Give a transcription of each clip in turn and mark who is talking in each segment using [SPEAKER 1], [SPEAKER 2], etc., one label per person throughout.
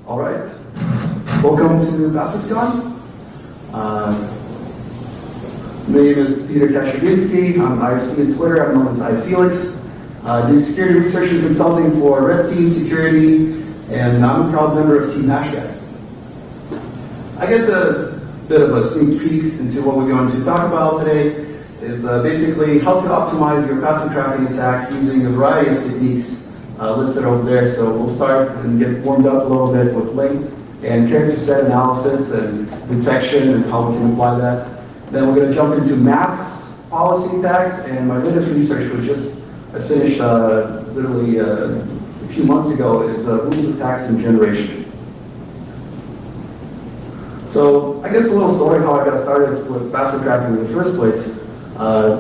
[SPEAKER 1] All right. Welcome to PasswordsCon. My name is Peter Kashiginsky. I'm IRC on Twitter. I'm known as iFelix. I do security research and consulting for Red Team Security, and I'm a proud member of Team Hashcat. I guess a bit of a sneak peek into what we're going to talk about today is basically how to optimize your password cracking attack using a variety of techniques listed over there. So we'll start and get warmed up a little bit with length and character set analysis and detection and how we can apply that. Then we're going to jump into masks, policy attacks, and my latest research, which I finished literally a few months ago, is rules attacks and generation. So I guess a little story how I got started with password cracking in the first place.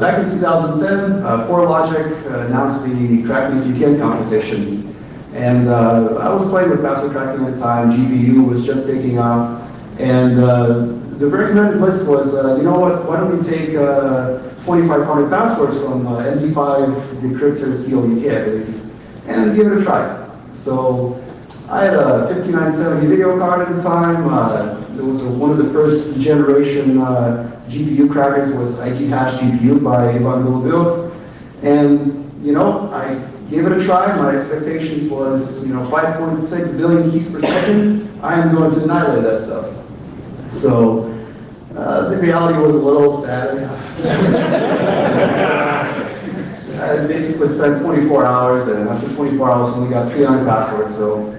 [SPEAKER 1] Back in 2010, ForLogic announced the Cracking If You Can competition. And I was playing with password cracking at the time. GPU was just taking off. And the recommended list was, you know what, why don't we take 2,500 passwords from MD5 decryptor CLUK, I believe, and give it a try. So I had a 5970 video card at the time. It was one of the first generation GPU crackers, was IG Hash GPU by Ivan Golubev. And, you know, I gave it a try. My expectations was, 5.6 billion keys per second. I am going to annihilate that stuff. So the reality was a little sad. I basically spent 24 hours, and after 24 hours, we got 300 passwords. So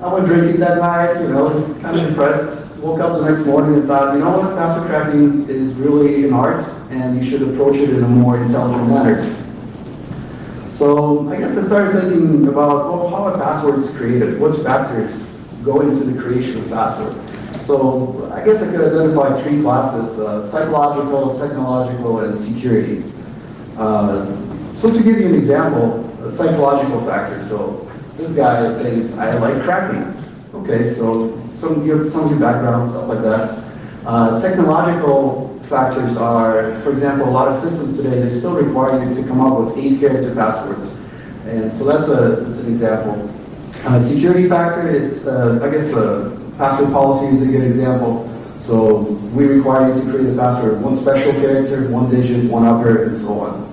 [SPEAKER 1] I went drinking that night, kind of depressed. Woke up the next morning and thought, you know what, password cracking is really an art, and you should approach it in a more intelligent manner. So I guess I started thinking about, well, how are passwords created? What factors go into the creation of password? So I guess I could identify three classes: psychological, technological, and security. So to give you an example, a psychological factor. So this guy thinks I like cracking. Okay, so some of your background, stuff like that. Technological factors are, for example, a lot of systems today, they still require you to come up with 8-character passwords. And so that's an example. Security factor is, I guess, password policy is a good example. So we require you to create a password, one special character, one digit, one upper, and so on.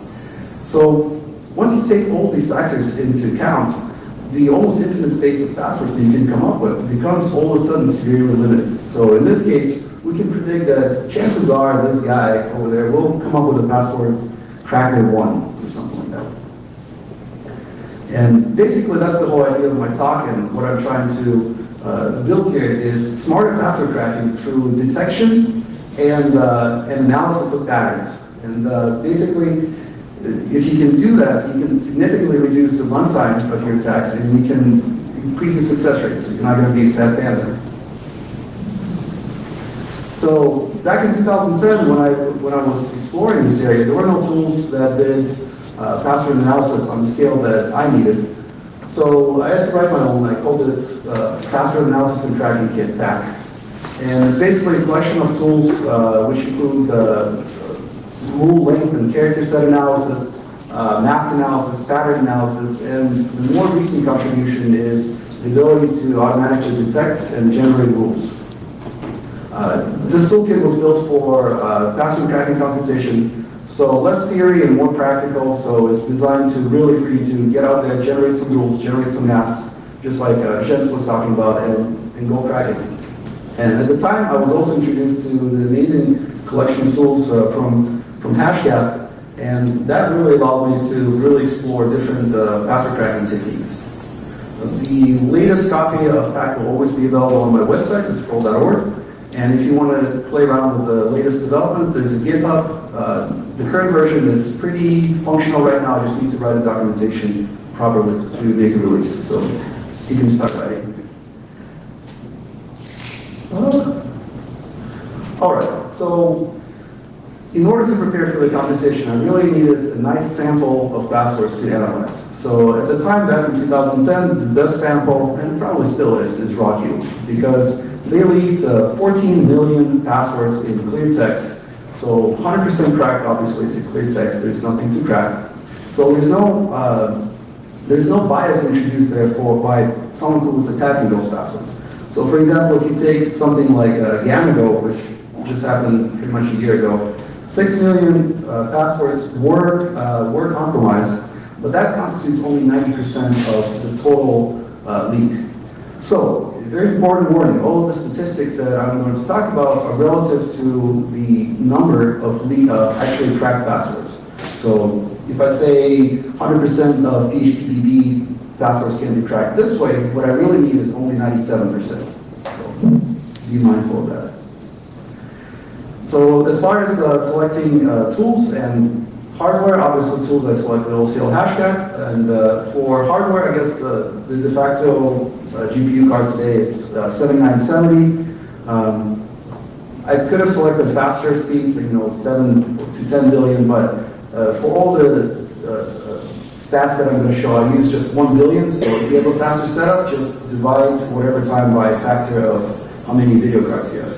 [SPEAKER 1] So once you take all these factors into account, the almost infinite space of passwords that you can come up with becomes all of a sudden severely limited. So in this case, we can predict that chances are this guy over there will come up with a password cracker 1 or something like that. And basically that's the whole idea of my talk, and what I'm trying to build here is smarter password cracking through detection and analysis of patterns. And basically, if you can do that, you can significantly reduce the runtime of your attacks, and you can increase the success rate, so you're not going to be a sad panda. So back in 2010, when I was exploring this area, there were no tools that did password analysis on the scale that I needed. So I had to write my own. I called it Password Analysis and Tracking Kit, PAC. And it's basically a collection of tools which include rule length and character set analysis, mask analysis, pattern analysis, and the more recent contribution is the ability to automatically detect and generate rules. This toolkit was built for password cracking competition, so less theory and more practical, so it's designed to really for you to get out there, generate some rules, generate some masks, just like Jens was talking about, and go cracking. And at the time, I was also introduced to the amazing collection of tools from Hashcat, and that really allowed me to really explore different password cracking techniques. The latest copy of PAC will always be available on my website, it's scroll.org. And if you want to play around with the latest developments, there's a GitHub. The current version is pretty functional right now. I just need to write the documentation properly to make a release. So you can start writing. All right. So in order to prepare for the competition, I really needed a nice sample of passwords to analyze. So at the time, back in 2010, the best sample, and probably still is RawQ, because they leaked 14 million passwords in clear text. So 100% cracked, obviously, it's clear text. There's nothing to crack. So there's no bias introduced there by someone who was attacking those passwords. So for example, if you take something like Gamigo, which just happened pretty much a year ago, 6 million passwords were compromised, but that constitutes only 90% of the total leak. So, a very important warning, all of the statistics that I'm going to talk about are relative to the number of actually cracked passwords. So, if I say 100% of PHPDB passwords can be cracked this way, what I really mean is only 97%. So, be mindful of that. So, as far as selecting tools and hardware, obviously tools I selected OCL Hashcat, and for hardware, I guess the de facto GPU card today is 7970. I could have selected faster speeds, 7 to 10 billion, but for all the stats that I'm going to show, I use just 1 billion. So if you have a faster setup, just divide whatever time by a factor of how many video cards you have.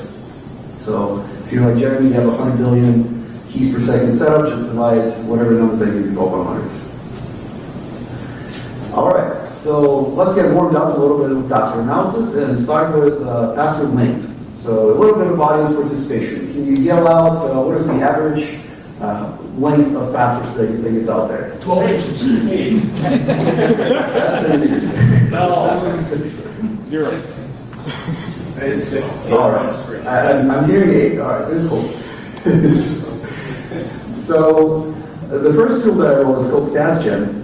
[SPEAKER 1] So if you're like Jeremy, you have 100 billion keys per second setup, just divide whatever numbers that you go by 100. All right, so let's get warmed up a little bit with password analysis and start with password length. So a little bit of audience participation. Can you yell out what is the average length of passwords that you think is out there?
[SPEAKER 2] 12 inches. No. 0. It's 6.
[SPEAKER 1] All right. I'm hearing 8. All right, this is cool. So the first tool that I wrote is called StatsGen.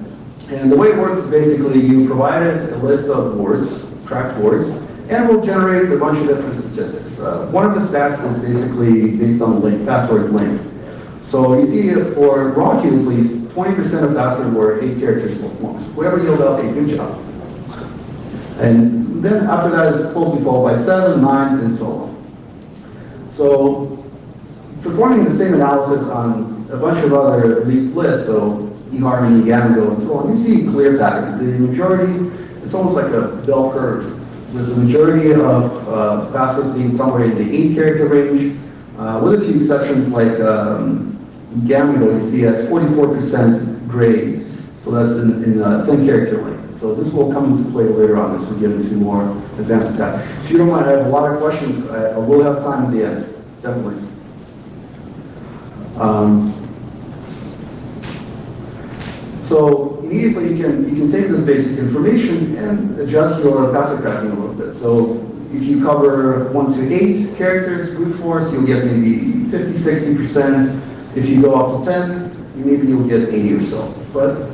[SPEAKER 1] And the way it works is basically you provide it a list of words, cracked words, and it will generate a bunch of different statistics. One of the stats is basically based on the length, password length. So you see for raw queue at least, 20% of password were 8 characters long. Whoever yelled out a good job. And then after that is closely followed by 7, 9, and so on. So performing the same analysis on a bunch of other leaked lists, so eHarmony, Gamigo, and so on, you see a clear pattern. The majority, it's almost like a bell curve, with the majority of passwords being somewhere in the 8 character range, with a few exceptions like Gamigo, you see that's 44% gray, so that's in 10 character length. So this will come into play later on as we get into more advanced attack. If you don't mind, I have a lot of questions. I will have time at the end, definitely. So immediately you can take this basic information and adjust your password crafting a little bit. So if you cover 1 to 8 characters, brute force, you'll get maybe 50, 60%. If you go up to 10, maybe you'll get 80 or so. But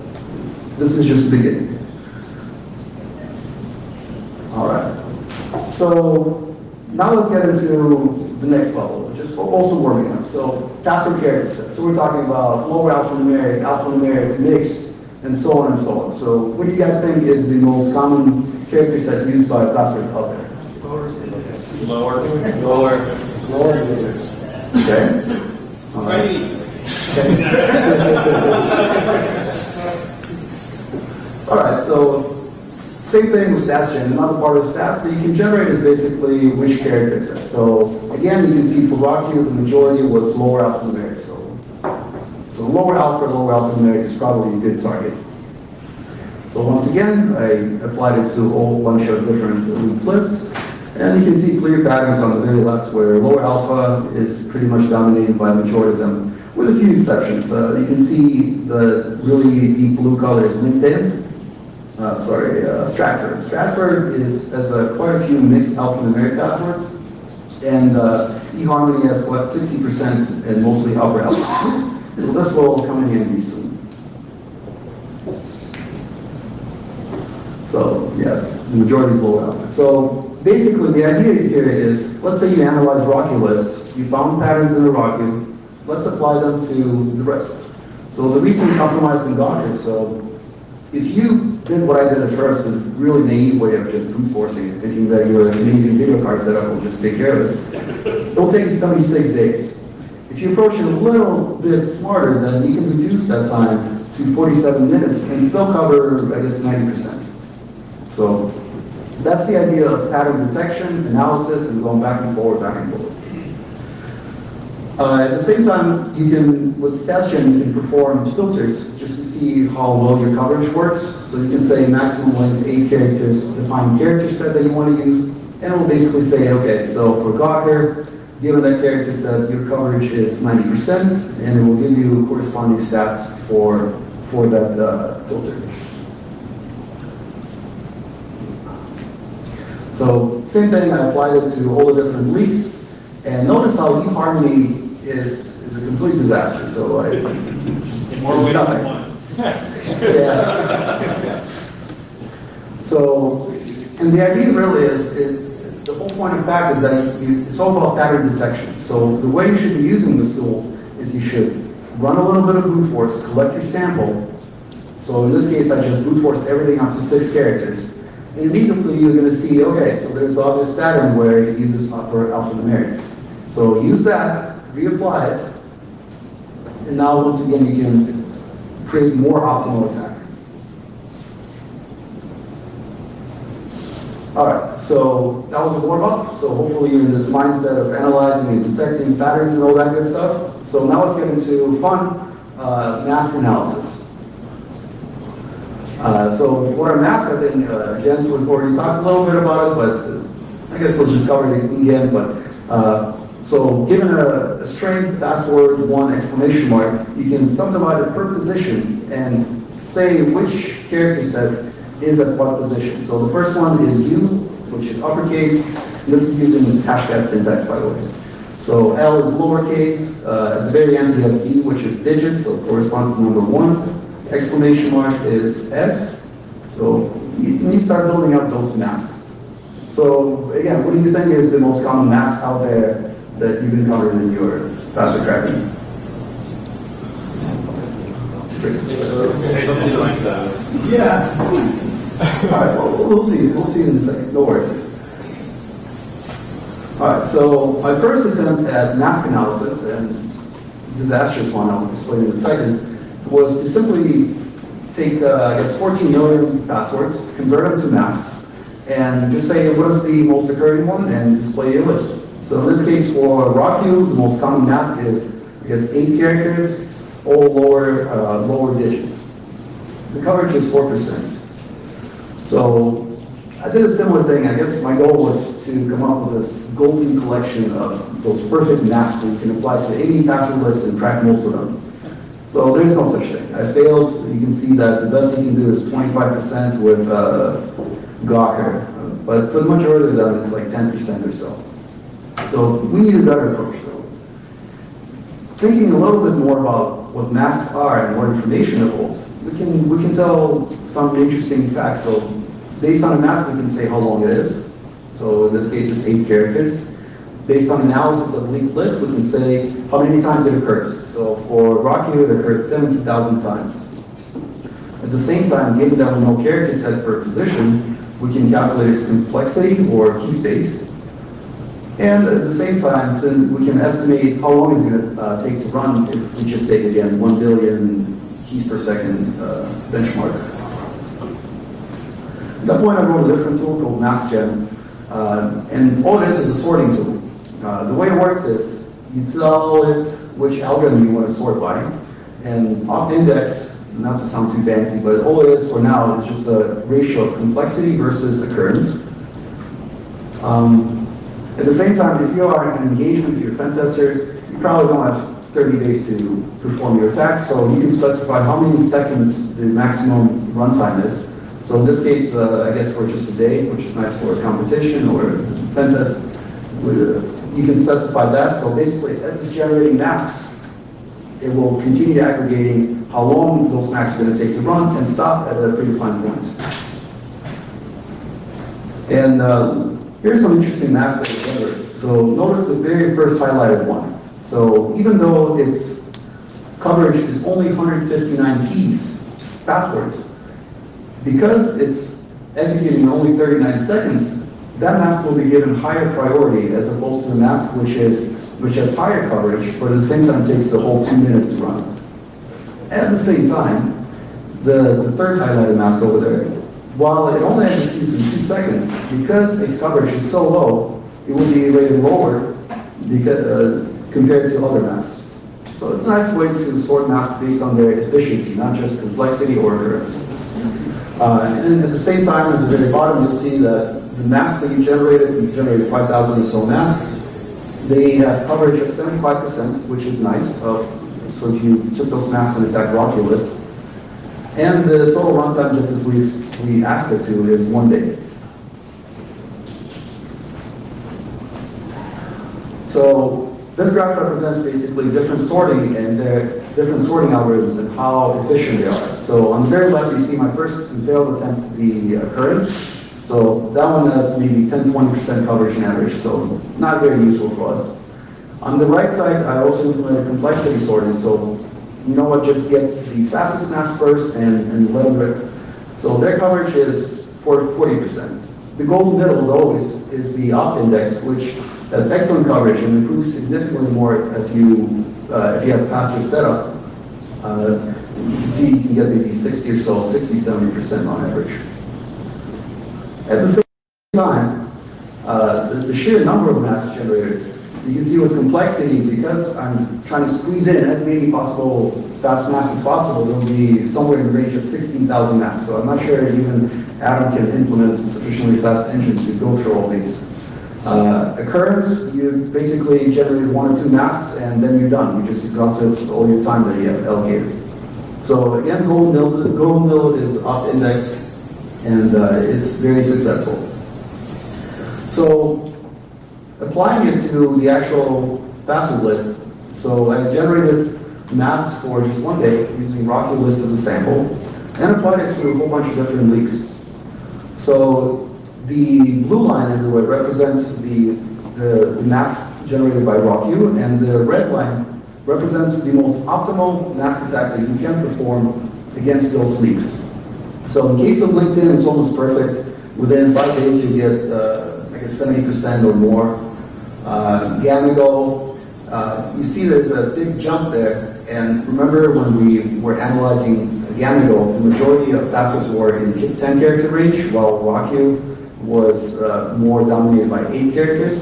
[SPEAKER 1] this is just the beginning. All right. So now let's get into the next level, which is also warming up. So password character set. So we're talking about lower alphanumeric, mixed, and so on and so on. So what do you guys think is the most common character set used by password out there?
[SPEAKER 2] Lower.
[SPEAKER 1] Okay. All right. All right, so same thing with StatsGen. Another part of stats that you can generate is basically which character set. So again, you can see for raw queue, the majority was lower alphanumeric. So lower alphanumeric is probably a good target. So once again, I applied it to a whole bunch of different loop lists. And you can see clear patterns on the very left where lower alpha is pretty much dominated by the majority of them, with a few exceptions. You can see the really deep blue color is LinkedIn. Stratford. Stratford has quite a few mixed alphanumeric passwords. And eHarmony has what, 60% and mostly upper alpha. So this will come in handy soon. So yeah, the majority is lower alpha. So basically, the idea here is, let's say you analyze raw queue lists, you found patterns in the raw queue, let's apply them to the rest. So the recent compromise in Gawker, so if you did what I did at first, with a really naive way of just brute forcing it, thinking that your amazing video card setup will just take care of it, it'll take you 76 days. If you approach it a little bit smarter, then you can reduce that time to 47 minutes and still cover, I guess, 90%. So that's the idea of pattern detection, analysis, and going back and forward, back and forward. At the same time, you can, with StatsGen, you can perform filters just to see see how well your coverage works. So you can say maximum length 8 characters, define character set that you want to use, and it will basically say, okay, so for Gawker, given that character set, your coverage is 90%, and it will give you corresponding stats for that filter. So same thing, I applied it to all the different leaks, and notice how eHarmony is a complete disaster. So
[SPEAKER 2] In more ways than one.
[SPEAKER 1] yeah. So, and the idea really is, the whole point of PAC is that it's all about pattern detection. So the way you should be using this tool is you should run a little bit of brute force, collect your sample. So in this case, I just brute forced everything up to 6 characters. And immediately you're going to see, okay, so there's obvious pattern where it uses upper alphanumeric. So use that, reapply it, and now once again you can create more optimal attack. Alright, so that was a warm-up. So hopefully you're in this mindset of analyzing and detecting patterns and all that good stuff. So now let's get into fun mask analysis. So for a mask, I think Jens was already talked a little bit about it, but I guess we'll just cover it again. But so given a string password 1 exclamation mark, you can subdivide it per position and say which character set is at what position. So the first one is U, which is uppercase. This is using hashcat syntax, by the way. So L is lowercase. At the very end, you have D, which is digit, so it corresponds to number 1. Exclamation mark is S. So you start building up those masks. So again, what do you think is the most common mask out there that you've been covering in your password tracking?
[SPEAKER 2] Something like that.
[SPEAKER 1] Yeah. All right, well, we'll see. We'll see in a second. No worries. All right, so my first attempt at mask analysis, and disastrous one I'll explain in a second, was to simply take, I guess, 14 million passwords, convert them to masks, and just say what is the most occurring one, and display a list. So in this case, for RockU, the most common mask is, I guess, 8 characters, all lower digits. The coverage is 4%. So I did a similar thing. I guess my goal was to come up with this golden collection of those perfect masks that you can apply to any password list and track most of them. So there's no such thing. I failed. You can see that the best you can do is 25% with Gawker. But for the majority of them, it's like 10% or so. So we need a better approach, though. Thinking a little bit more about what masks are and what information it holds, we can tell some interesting facts. So based on a mask, we can say how long it is. So in this case, it's 8 characters. Based on analysis of linked lists, we can say how many times it occurs. So for RockU, it occurs 70,000 times. At the same time, given that we know character set per position, we can calculate its complexity or key space. And at the same time, so we can estimate how long it's going to take to run if we just take, again, 1 billion keys per second benchmark. At that point, I wrote a different tool called MaskGen. And all it is a sorting tool. The way it works is you tell it which algorithm you want to sort by. And opt-index, not to sound too fancy, but all it is for now is just a ratio of complexity versus occurrence. At the same time, if you are in engagement with your pen tester, you probably don't have 30 days to perform your attack, so you can specify how many seconds the maximum runtime is. So in this case, I guess for just a day, which is nice for a competition or a pen test, you can specify that. So basically, as it's generating masks, it will continue aggregating how long those masks are going to take to run and stop at a predefined point. And here's some interesting masks that it generates. So notice the very first highlighted one. So even though its coverage is only 159 keys, passwords, because it's executing in only 39 seconds, that mask will be given higher priority as opposed to the mask which has higher coverage, but at the same time takes the whole 2 minutes to run. At the same time, the third highlighted mask over there, while it only executes in 2 seconds, because its coverage is so low, it will be rated lower because, compared to other masks. So it's a nice way to sort masks based on their efficiency, not just complexity or occurrence. And at the same time, at the very bottom, you'll see that the masks that you generated 5,000 or so masks. They have coverage of 75%, which is nice. So if you took those masks and attacked Rocky list. And the total runtime, just as we asked it to, is 1 day. So this graph represents basically different sorting and their different sorting algorithms and how efficient they are. So on the very left, you see my first and failed attempt, the occurrence. So that one has maybe 10-20% coverage on average, so not very useful for us. On the right side, I also implemented complexity sorting. So you know what, just get the fastest mask first and let them rip. So their coverage is 40%. The golden middle, as always, is the opt index, which has excellent coverage and improves significantly more as you, if you have faster setup. You can see you can get maybe 60 or so, 60-70% on average. At the same time, the sheer number of masks generated, you can see with complexity, because I'm trying to squeeze in as many possible fast masks as possible, there'll be somewhere in the range of 16,000 masks. So I'm not sure even Adam can implement sufficiently fast engines to go through all these. Occurrence, you basically generate 1 or 2 masks and then you're done. You just exhausted all your time that you have allocated. So again, golden middle is opt index, and it's very successful. So applying it to the actual password list, so I generated maps for just 1 day using Rocky list as a sample and applied it to a whole bunch of different leaks. So the blue line everywhere represents the maps generated by RockU, and the red line represents the most optimal mask attack that you can perform against those leaks. So in case of LinkedIn, it's almost perfect. Within 5 days, you get, I guess, 70% or more. Gamigo, you see there's a big jump there. And remember when we were analyzing Gamigo, the majority of passwords were in 10-character range, while RockU was more dominated by 8 characters.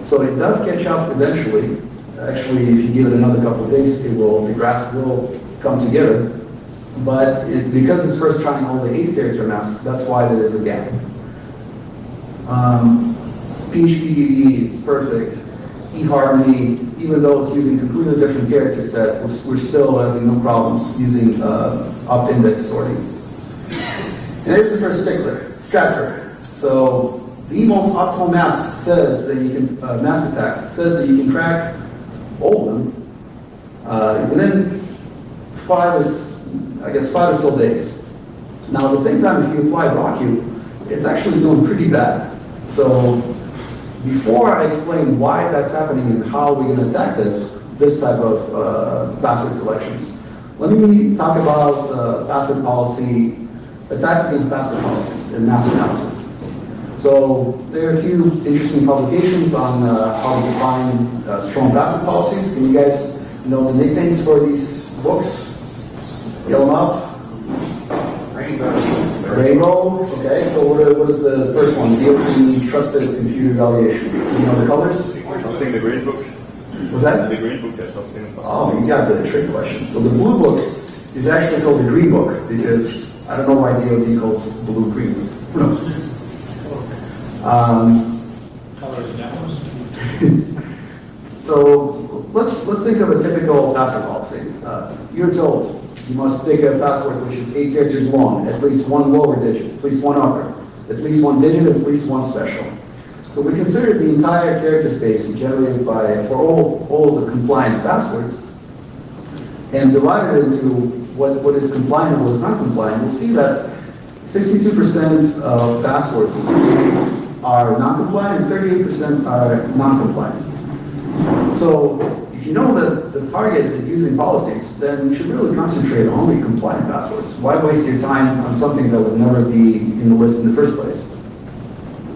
[SPEAKER 1] So it does catch up eventually. Actually, if you give it another couple of days, the graph will come together. But because it's first trying all the 8-character maps, that's why there is a gap. PHPDB is perfect. eHarmony, even though it's using completely different character set, we're still having no problems using opt-index sorting. And here's the first stickler, Stratford. So the most optimal mask says that you can, mask attack, says that you can crack Oldham within 5 or so days. Now at the same time, if you apply RockU, it's actually doing pretty bad. So before I explain why that's happening and how we're going to attack this type of password collections, let me talk about password policy, attacks against password policies and mask analysis. So there are a few interesting publications on how to define strong password policies. Can you guys know the nicknames for these books? Yell them out. Rainbow. Okay, so what is the first one? DOT Trusted Computer Evaluation. Do you know the colors?
[SPEAKER 2] Something the green book.
[SPEAKER 1] Was that?
[SPEAKER 2] The green book has something.
[SPEAKER 1] Oh, you got the trick question. So the blue book is actually called the green book because I don't know why DOT calls blue green. Who knows?
[SPEAKER 2] Colors networks.
[SPEAKER 1] So let's think of a typical password policy. You're told you must pick a password which is 8 characters long, at least 1 lower digit, at least 1 upper, at least 1 digit, at least 1 special. So we consider the entire character space generated for all the compliant passwords and divide it into what is compliant and what is not compliant. We'll see that 62% of passwords are non-compliant and 38% are non-compliant. So if you know that the target is using policies, then you should really concentrate on only compliant passwords. Why waste your time on something that would never be in the list in the first place?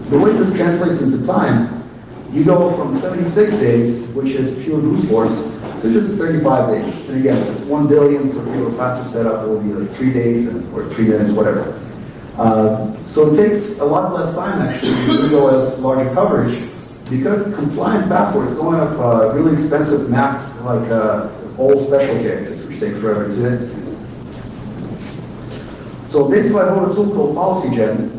[SPEAKER 1] The way this translates into time, you go from 76 days, which is pure brute force, to just 35 days. And again, 1 billion, so if you have a faster setup, it will be like 3 days or 3 minutes, whatever. So it takes a lot less time actually to go as larger coverage because compliant passwords don't have really expensive masks like all special characters, which take forever to hit. So basically I wrote a tool called PolicyGen,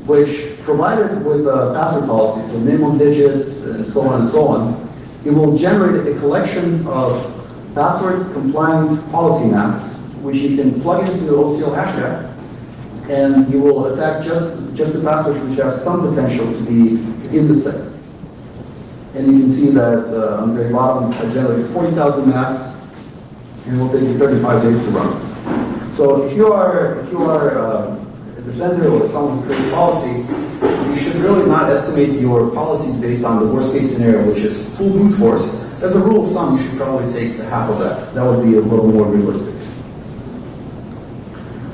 [SPEAKER 1] which provided with password policies, so minimum digits and so on, it will generate a collection of password compliant policy masks, which you can plug into the OCL hashtag, and you will attack just the passwords which have some potential to be in the set. And you can see that on the very bottom, I generated 40,000 masks, and it will take you 35 days to run. So if you are a defender or someone who creates policy, you should really not estimate your policies based on the worst case scenario, which is full brute force. As a rule of thumb, you should probably take half of that. That would be a little more realistic.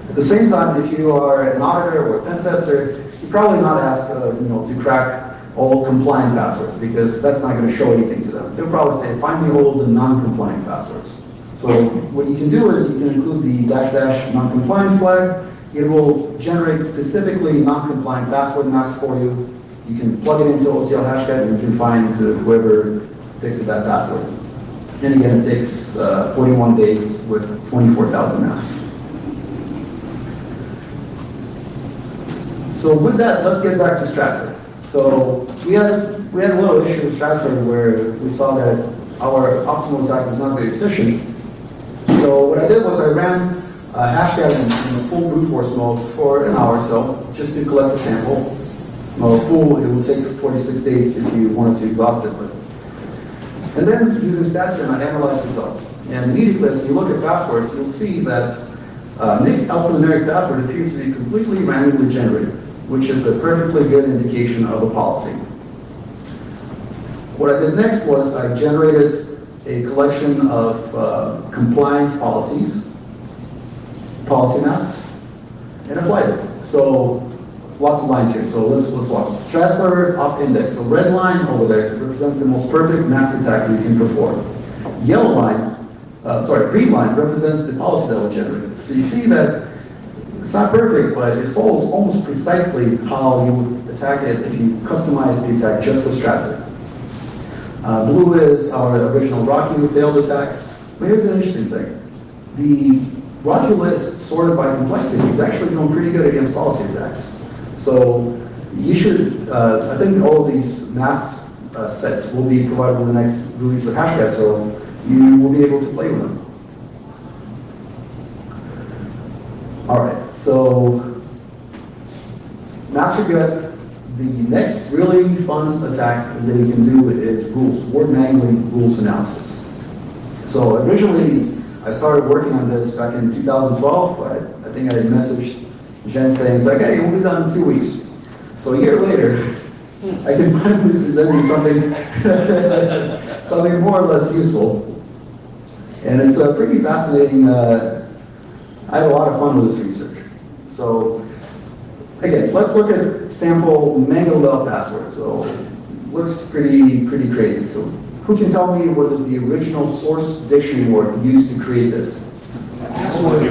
[SPEAKER 1] At the same time, if you are an auditor or a pen tester, you're probably not asked to crack all compliant passwords, because that's not going to show anything to them. They'll probably say, find me all the non-compliant passwords. So what you can do is you can include the -- non-compliant flag. It will generate specifically non-compliant password masks for you. You can plug it into OCL hashtag and you can find whoever picked that password. And again, it takes 41 days with 24,000 masks. So with that, let's get back to Stratford. So we had a little issue with Stratford where we saw that our optimal attack was not very efficient. So what I did was I ran hashtag in full brute force mode for an hour or so, just to collect a sample. Well, full, it will take 46 days if you wanted to exhaust it. And then using StatsGen, I analyzed results. And immediately, as you look at passwords, you'll see that mixed alphanumeric password appears to be completely randomly generated, which is a perfectly good indication of a policy. What I did next was I generated a collection of compliant policy masks, and applied it. So lots of lines here. So let's walk. Stratford up index. So red line over there represents the most perfect mask attack you can perform. Yellow line, green line represents the policy that was generated. So you see that it's not perfect, but it follows almost precisely how you would attack it if you customize the attack just for Stratford. Blue is our original Rocky failed attack. But here's an interesting thing. The Rocky list sorted by complexity is actually doing pretty good against policy attacks. So you should, I think all of these mask sets will be provided with the next release of hashtag, so you will be able to play with them. All right, so Master Gut. The next really fun attack that you can do is rules, word mangling rules analysis. So originally, I started working on this back in 2012. I think I messaged Jen saying, it's like, hey, we'll be done in 2 weeks. So a year later, I can finally present you something more or less useful. And it's pretty fascinating. I had a lot of fun with this research. So again, let's look at sample mangled up password. So looks pretty crazy. So who can tell me what is the original source dictionary word used to create this?
[SPEAKER 3] Password.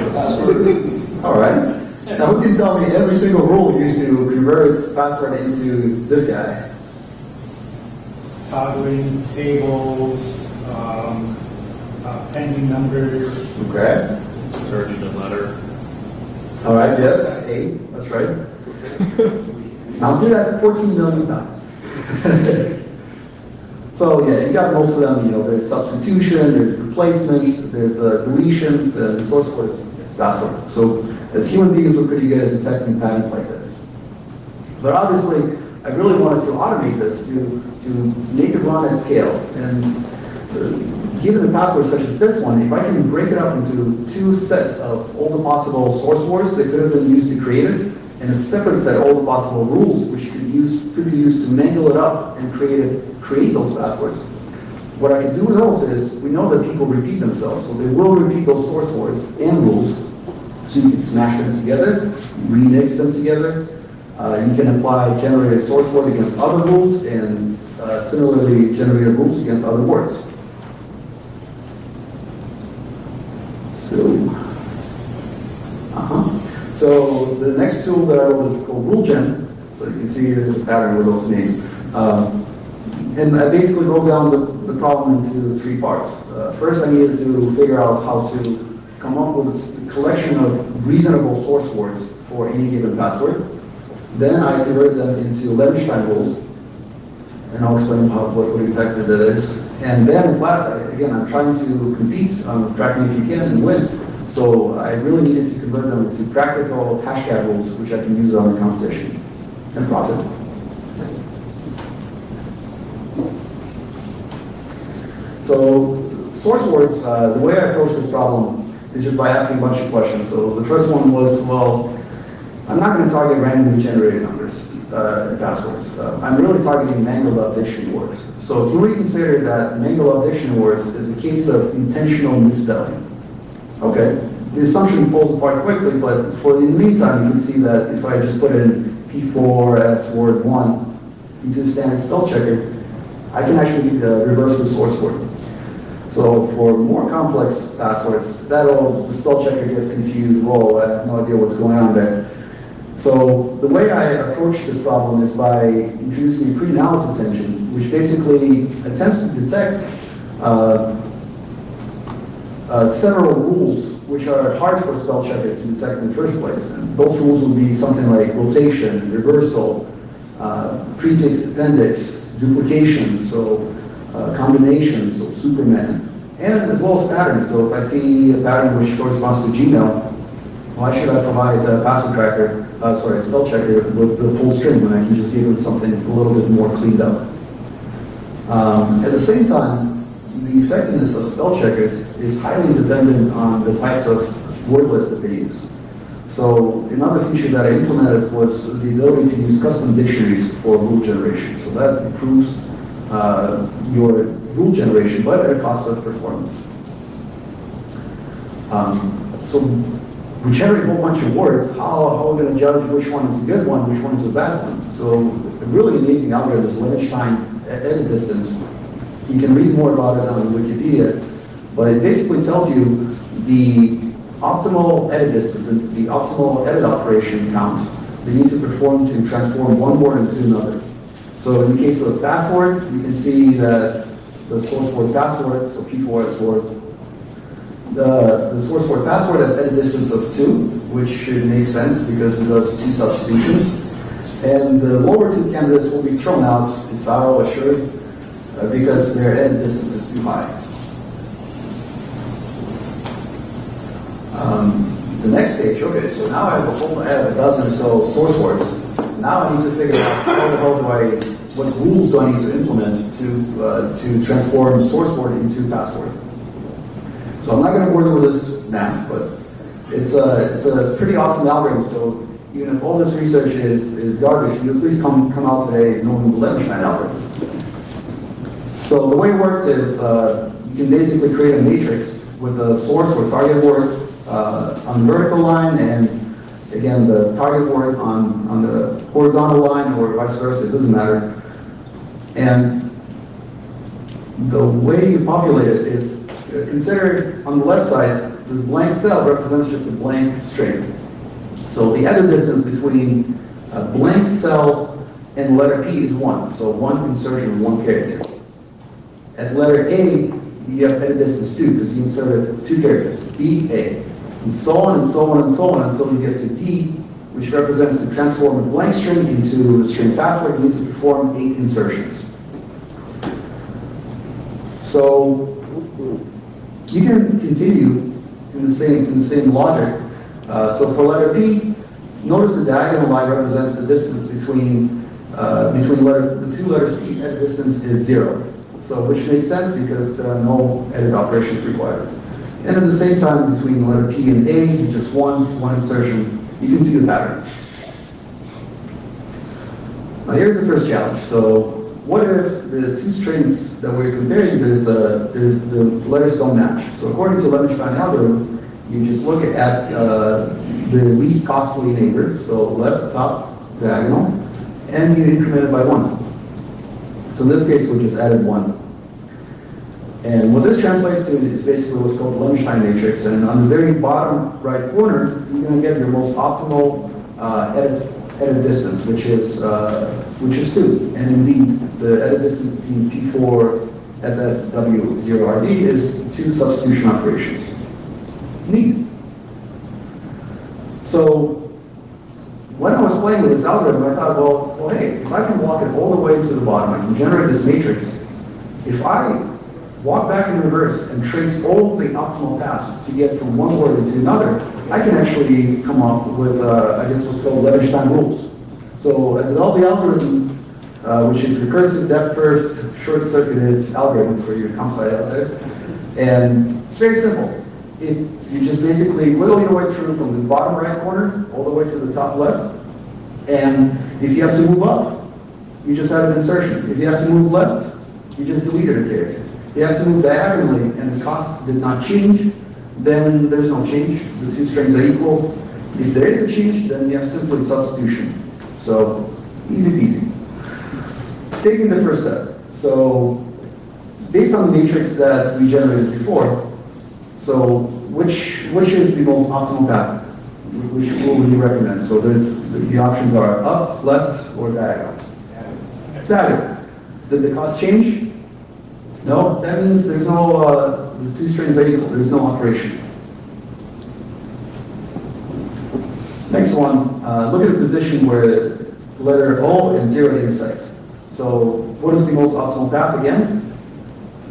[SPEAKER 1] All right. Now who can tell me every single rule used to convert password into this guy?
[SPEAKER 3] Toggling tables, pending numbers.
[SPEAKER 1] Okay.
[SPEAKER 2] Inserting a letter.
[SPEAKER 1] All right, yes, A, that's right. I'll do that 14 million times. So yeah, you got most of them, there's substitution, there's replacement, there's deletions, and source code is password. So as human beings, we're pretty good at detecting patterns like this. But obviously, I really wanted to automate this to make it run at scale. And given the password such as this one, if I can break it up into 2 sets of all the possible source words that could have been used to create it, and a separate set of all the possible rules which could be used to mangle it up and create those passwords. What I can do with those is, we know that people repeat themselves, so they will repeat those source words and rules. So you can smash them together, remix them together. You can apply generated source word against other rules, and similarly generated rules against other words. So the next tool that I wrote is called RuleGen. So you can see there's a pattern with those names. And I basically broke down the problem into three parts. First, I needed to figure out how to come up with a collection of reasonable source words for any given password. Then I converted them into Levenstein rules, and I'll explain what exactly that is. And then in class, again, I'm trying to compete on tracking if you can and win. So I really needed to convert them to practical hashcat rules, which I can use on the competition and profit. So source words, the way I approach this problem is just by asking a bunch of questions. So the first one was, well, I'm not going to target randomly generated numbers, passwords. I'm really targeting mangled-up dictionary words. So if you reconsider that mangled-up dictionary words is a case of intentional misspelling, okay, the assumption falls apart quickly, but in the meantime, you can see that if I just put in P4S word 1 into the standard spell checker, I can actually reverse the source word. So for more complex passwords, the spell checker gets confused. Whoa, I have no idea what's going on there. So the way I approach this problem is by introducing a pre-analysis engine, which basically attempts to detect several rules which are hard for a spell checker to detect in the first place. And those rules will be something like rotation, reversal, prefix, appendix, duplication, so combinations, so Superman, and as well as patterns. So if I see a pattern which corresponds to Gmail, why should I provide a password tracker, spell checker with the full string when I can just give it something a little bit more cleaned up? At the same time, the effectiveness of spell checkers is highly dependent on the types of word list that they use. So another feature that I implemented was the ability to use custom dictionaries for rule generation. So that improves your rule generation, but at a cost of performance. So we generate a whole bunch of words. How are we going to judge which one is a good one, which one is a bad one? So a really amazing algorithm is Levenstein edit distance. You can read more about it on Wikipedia, but it basically tells you the optimal edit distance, the optimal edit operation count that you need to perform to transform one word into another. So in the case of password, you can see that the source word password, so P4S word, the source word password has edit distance of 2, which should make sense because it does 2 substitutions. And the lower 2 candidates will be thrown out, Pissarro, assured, because their edit distance is too high. The next stage, okay, so now I have a dozen or so source words. Now I need to figure out how the hell what rules do I need to implement to transform source word into password. So I'm not going to bore you with this math, but it's a pretty awesome algorithm. So even if all this research is garbage, you at least come out today knowing the Levenstein algorithm. So the way it works is you can basically create a matrix with a source or target word on the vertical line, and again the target word on the horizontal line, or vice versa, it doesn't matter. And the way you populate it is, consider on the left side, this blank cell represents just a blank string. So the edit distance between a blank cell and letter P is 1, so 1 insertion, 1 character. At letter A, you have edit distance 2, because you inserted 2 characters, B, A, and so on and so on and so on until you get to D, which represents to transform a blank string into a string password. You need to perform 8 insertions. So you can continue in the same logic. So for letter P, notice the diagonal line represents the distance between the 2 letters P. Edit distance is 0. So which makes sense because there are no edit operations required. And at the same time, between letter P and A, just one insertion. You can see the pattern. Now here's the first challenge. So what if the 2 strings that we're comparing, the letters don't match? So according to Levenstein algorithm, you just look at the least costly neighbor, so left top diagonal, and you increment it by 1. So in this case, we just added 1. And what this translates to is basically what's called Levenstein matrix. And on the very bottom right corner, you're going to get your most optimal edit distance, which is which is 2. And indeed, the edit distance between P4 SSW0RD is 2 substitution operations. Neat. So when I was playing with this algorithm, I thought, well, hey, if I can walk it all the way to the bottom, I can generate this matrix. If I walk back in reverse and trace all the optimal paths to get from one order to another, I can actually come up with, I guess what's called Levenshtein rules. So I developed the algorithm, which is recursive depth first, short-circuited algorithm for your comp sci out there. And it's very simple. You just basically wiggle your way through from the bottom right corner all the way to the top left. And if you have to move up, you just have an insertion. If you have to move left, you just deleted a character. If you have to move diagonally and the cost did not change, then there's no change. The 2 strings are equal. If there is a change, then you have simply substitution. So easy peasy. Taking the first step. So based on the matrix that we generated before, so which is the most optimal path? Which rule would you recommend? So the options are up, left, or diagonal. Diagonal. Did the cost change? No. That means there's no, the 2 strings are equal. There's no operation. Next one, look at the position where letter O and 0 intersects. So what is the most optimal path again?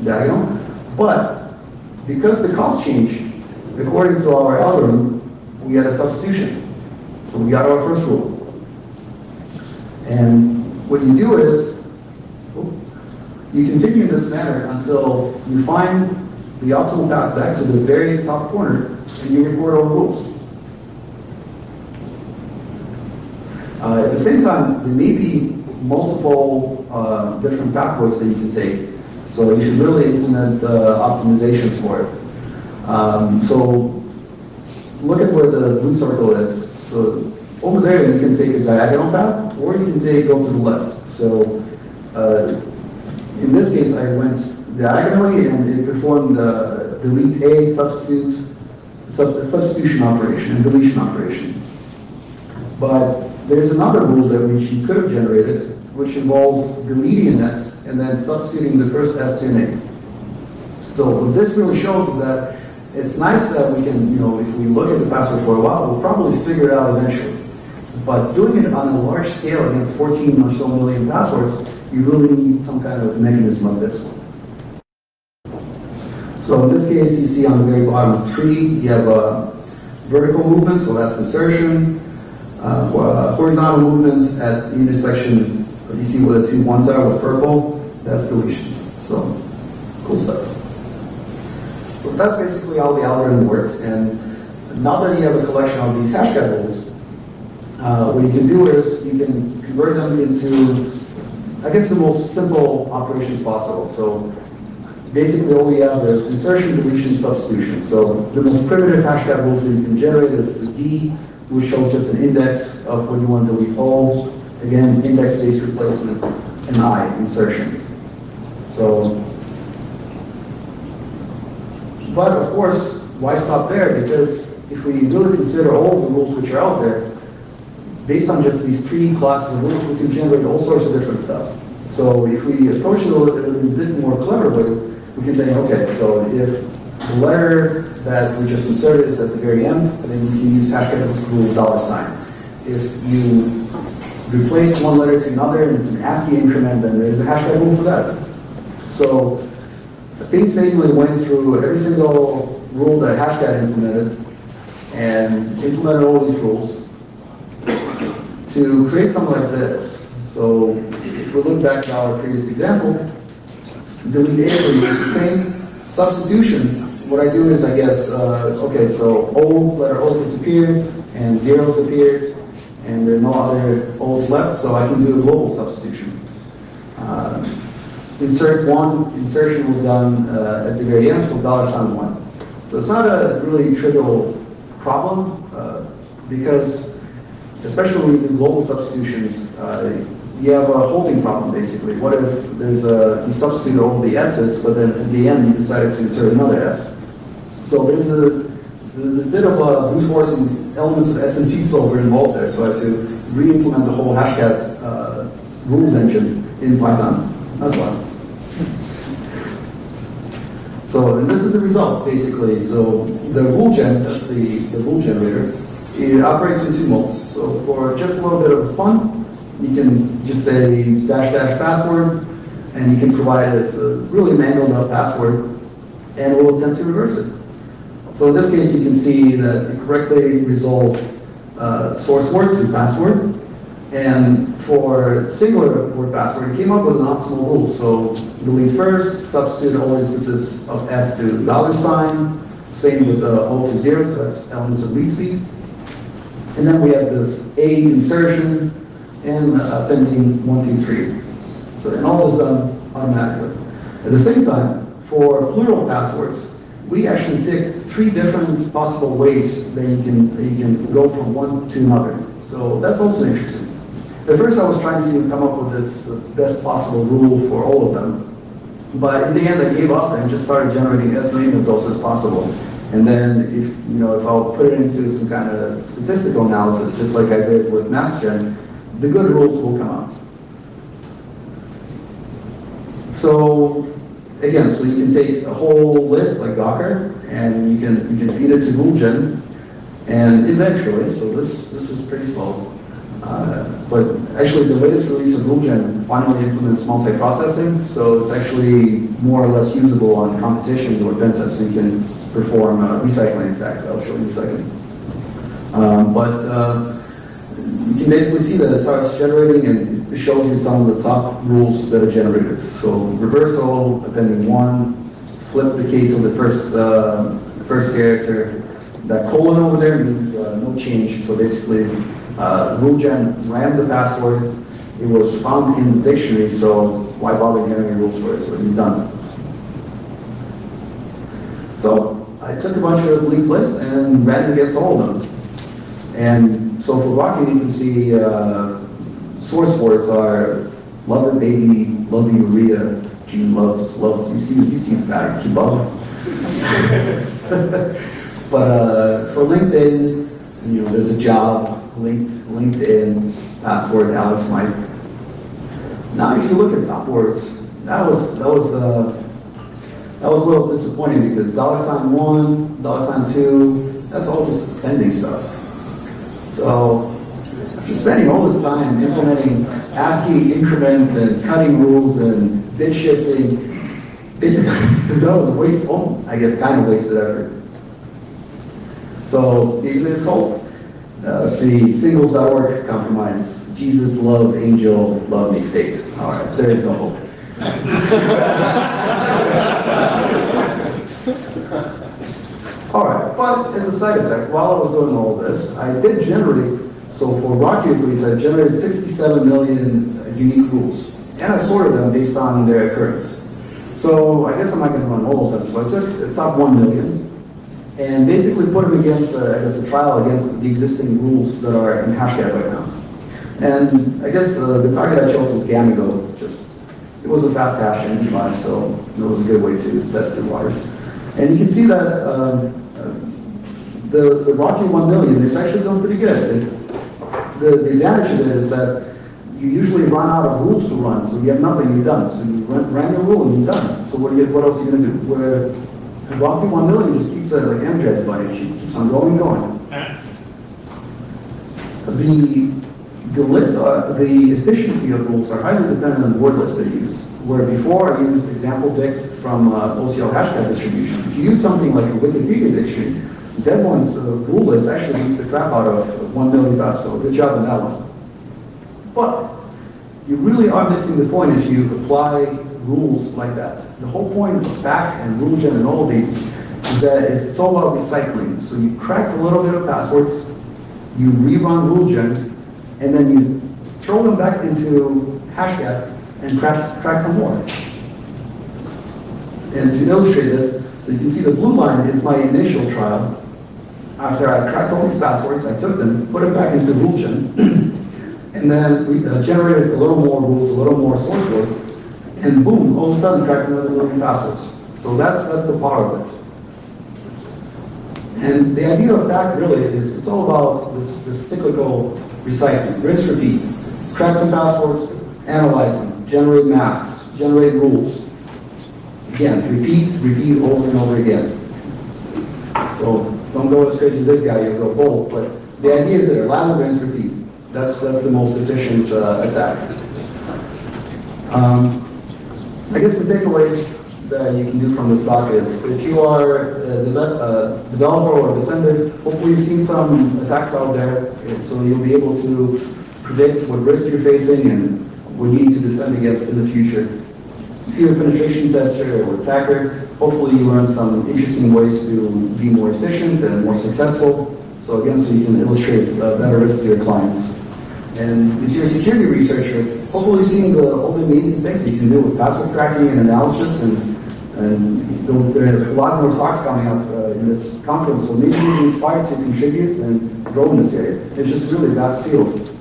[SPEAKER 1] Diagonal. But because the cost changed, according to our algorithm, we had a substitution. So we got our first rule. And what you do is, you continue in this manner until you find the optimal path back to the very top corner, and you record all the rules. At the same time, there may be multiple different pathways that you can take. So you should really implement optimizations for it. So look at where the blue circle is. So over there, you can take a diagonal path, or you can go to the left. So in this case, I went diagonally, and it performed the delete A substitution operation and deletion operation. But there's another rule that which you could have generated, which involves deleting an S and then substituting the first S to an A. So what this really shows is that it's nice that we can, if we look at the password for a while, we'll probably figure it out eventually. But doing it on a large scale against 14 or so million passwords, you really need some kind of mechanism like this one. So in this case, you see on the very bottom tree, you have a vertical movement, so that's insertion. Horizontal movement at the intersection, you see where the 2 1s are with purple, that's deletion. So, cool stuff. So that's basically how the algorithm works. And now that you have a collection of these hashcat rules, what you can do is you can convert them into, I guess, the most simple operations possible. So basically all we have is insertion, deletion, substitution. So the most primitive hashcat rules that you can generate is the D, which shows just an index of what you want to delete all. Again, index-based replacement, and I, insertion. So, but of course, why stop there? Because if we really consider all the rules which are out there, based on just these 3 classes of rules, we can generate all sorts of different stuff. So if we approach it a little bit more cleverly, we can say, okay, so if the letter that we just inserted is at the very end, then we can use hashcat rule $. If you replace one letter to another and it's an ASCII increment, then there's a hashcat rule for that. So I painstakingly went through every single rule that hashcat implemented and implemented all these rules to create something like this. So if we look back to our previous example, delete A, we use the same substitution. What I do is I guess, okay, so letter O disappeared and 0's appeared, and there are no other O's left, so I can do a global substitution. Insertion was done at the very end, so $1. So it's not a really trivial problem, because especially when you do global substitutions, you have a holding problem basically. What if you substitute all the S's, but then at the end you decided to insert another S? So there's a bit of a brute force and elements of S and T solver involved there, so I have to re-implement the whole hashcat rules engine in Python. That's why. So, and this is the result, basically. So, the rule gen, that's the rule generator, it operates in two modes. So, for just a little bit of fun, you can just say -- password, and you can provide a really mangled up password, and it will attempt to reverse it. So, in this case, you can see that it correctly resolved source word to password. And for singular word password, it came up with an optimal rule. So delete first, substitute all instances of S to $. Same with O to 0, so that's elements of lead speed. And then we have this A insertion and appending 1, 2, 3. So and all is done automatically. At the same time, for plural passwords, we actually picked 3 different possible ways that you can go from one to another. So that's also interesting. At first I was trying to come up with this best possible rule for all of them. But in the end I gave up and just started generating as many of those as possible. And then if I'll put it into some kind of statistical analysis, just like I did with MassGen, the good rules will come out. So again, so you can take a whole list like Docker and you can feed it to RuleGen, and eventually, so this is pretty slow. But actually the latest release of RuleGen finally implements multiprocessing, so it's actually more or less usable on competitions or pen tests, so you can perform recycling attacks that I'll show you in a second. You can basically see that it starts generating and it shows you some of the top rules that are generated. So reversal, appending 1, flip the case of the first character. That colon over there means no change, so basically RuleGen ran the password. It was found in the dictionary, so why bother generating rules for it? So you're done. So I took a bunch of linked lists and ran against all of them. And so for Rocky, you can see source words are lover, baby, love you, Maria, Gene loves, love. You see that kebab. But for LinkedIn, there's a job. LinkedIn, password, Alex Mike. Now, if you look at top words, that was a little disappointing because $1, $2, that's all just pending stuff. So, if you're spending all this time implementing ASCII increments and cutting rules and bit shifting, basically, that was a waste, I guess, kind of wasted effort. So, the salt. Let's see, singles.org, compromise, Jesus, love, angel, love me, faith. All right, there is no hope. All right, but as a side effect, while I was doing all this, I did generate, so for Rocky at least, I generated 67 million unique rules. And I sorted them based on their occurrence. So I guess I'm not going to run all of them. So I took the top 1 million. And basically put them against, as a trial against the existing rules that are in Hashcat right now. And I guess the target I chose was Gamigo. It was a fast hash NG5, so it was a good way to test the waters. And you can see that the Rocky 1 million is actually doing pretty good. The advantage of it is that you usually run out of rules to run, so you have nothing, you're done. So you ran your rule and you're done. So what else are you going to do? Where Rocky 1 million just keeps like Energize by it. She keeps on going and going. The efficiency of rules are highly dependent on the word list they use. Where before I used example dict from OCL Hashcat distribution. If you use something like a Wikipedia dictionary, that one's rule list actually beats the crap out of 1 million fast. So good job on that one. But you really are missing the point if you apply rules like that. The whole point of back and RuleGen and all of these is that it's all about recycling. So you crack a little bit of passwords, you rerun RuleGen, and then you throw them back into Hashcat and crack some more. And to illustrate this, so you can see the blue line is my initial trial. After I cracked all these passwords, I took them, put them back into RuleGen, and then we generated a little more rules, a little more source words, and boom, all of a sudden cracked another 1 million passwords. So that's the power of it. And the idea of back really is, it's all about this cyclical recycling, rinse, repeat. Crack some passwords, analyze them, generate masks, generate rules. Again, repeat over and over again. So don't go as crazy as this guy, you'll go bold, but the idea is there, lather, rinse, repeat. That's the most efficient attack. I guess the takeaways that you can do from this talk is, if you are a developer or a defender, hopefully you've seen some attacks out there, so you'll be able to predict what risk you're facing and what you need to defend against in the future. If you're a penetration tester or attacker, hopefully you learn some interesting ways to be more efficient and more successful. So again, so you can illustrate better risk to your clients. And if you're a security researcher, hopefully you've seen all the amazing things you can do with password cracking and analysis, and there's a lot more talks coming up in this conference, so maybe you're inspired to contribute and grow in this area. It's just really a vast field.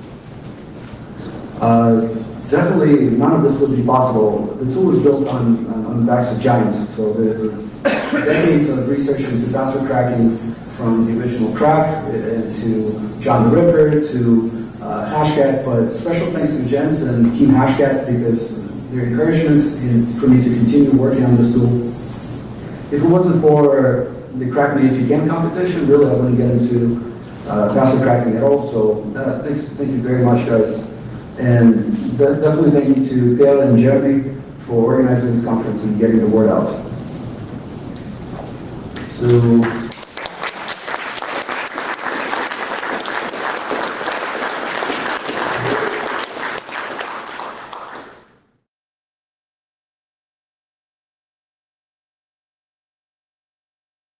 [SPEAKER 1] Definitely, none of this would be possible. The tool is built on the backs of giants, so there's decades of research into password cracking, from the original crack to John the Ripper to Hashcat, but special thanks to Jens and Team Hashcat because their encouragement for me to continue working on this tool. If it wasn't for the Crack Me If You Can competition, really I wouldn't get into password cracking at all, so thank you very much, guys. And definitely thank you to Pale and Jeremy for organizing this conference and getting the word out. So.